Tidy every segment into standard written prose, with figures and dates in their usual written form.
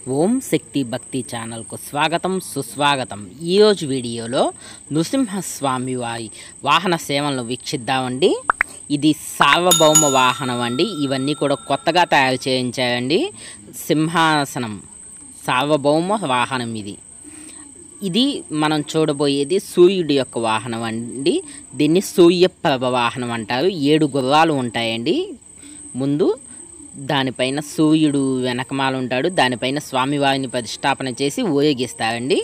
ఓం శక్తి భక్తి ఛానల్కు స్వాగతం సుస్వాగతం। ఈరోజు వీడియోలో నృసింహస్వామి వారి వాహన సేవలను వీక్షిద్దామండి। ఇది సార్వభౌమ వాహనం అండి। ఇవన్నీ కూడా కొత్తగా తయారు చేయించారండి। సింహాసనం సార్వభౌమ వాహనం ఇది మనం చూడబోయేది సూర్యుడి యొక్క వాహనం అండి। దీన్ని సూర్యప్రభ వాహనం అంటారు। 7 గుర్రాలు ఉంటాయండి ముందు, దానిపైన సూర్యుడు వెనకమాల ఉంటాడు। దానిపైన స్వామివారిని ప్రతిష్టాపన చేసి ఊరేగిస్తారండి।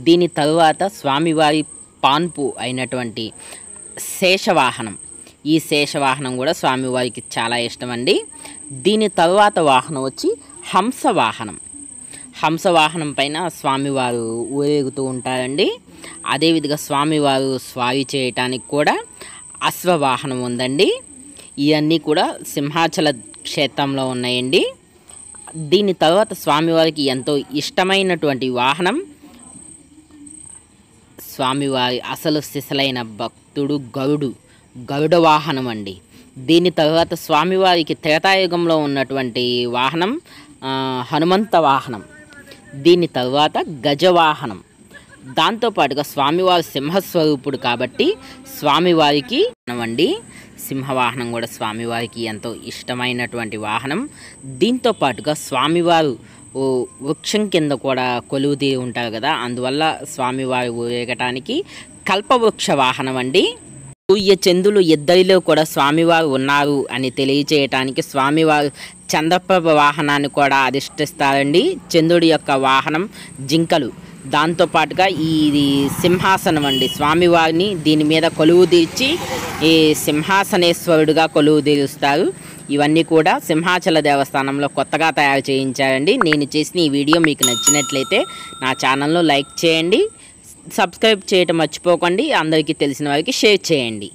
దీని తరువాత స్వామివారి పాన్పు అయినటువంటి శేషవాహనం, ఈ శేషవాహనం కూడా స్వామివారికి చాలా ఇష్టం అండి। దీని తరువాత వాహనం వచ్చి హంసవాహనం। హంసవాహనం పైన స్వామివారు ఊరేగుతూ ఉంటారండి। అదేవిధంగా స్వామివారు స్వారీ చేయటానికి కూడా అశ్వవాహనం ఉందండి। ఇవన్నీ కూడా సింహాచల క్షేత్రంలో ఉన్నాయండి। దీని తర్వాత స్వామివారికి ఎంతో ఇష్టమైనటువంటి వాహనం, స్వామివారి అసలు సిసలైన భక్తుడు గరుడ వాహనం అండి। దీని తర్వాత స్వామివారికి త్రేతాయుగంలో ఉన్నటువంటి వాహనం హనుమంత వాహనం। దీని తర్వాత గజవాహనం। దాంతోపాటుగా స్వామివారి సింహస్వరూపుడు కాబట్టి స్వామివారికి అండి సింహవాహనం కూడా స్వామివారికి ఎంతో ఇష్టమైనటువంటి వాహనం। దీంతో పాటుగా స్వామివారు వృక్షం కింద కూడా కొలువుతీ ఉంటారు కదా, అందువల్ల స్వామివారు ఊరేగటానికి కల్పవృక్ష వాహనం అండి। సూర్య చంద్రులు ఇద్దరిలో కూడా స్వామివారు ఉన్నారు అని తెలియచేయటానికి స్వామివారు చంద్రప్రభ వాహనాన్ని కూడా అధిష్టిస్తారండి। చంద్రుడి యొక్క వాహనం జింకలు। దాంతోపాటుగా ఇది సింహాసనం అండి। స్వామివారిని దీని మీద కొలువు తీర్చి ఈ సింహాసనేశ్వరుడుగా కొలువు తీరుస్తారు। ఇవన్నీ కూడా సింహాచల దేవస్థానంలో కొత్తగా తయారు చేయించారండి। నేను చేసిన ఈ వీడియో మీకు నచ్చినట్లయితే నా ఛానల్ను లైక్ చేయండి, సబ్స్క్రైబ్ చేయటం మర్చిపోకండి, అందరికీ తెలిసిన వారికి షేర్ చేయండి।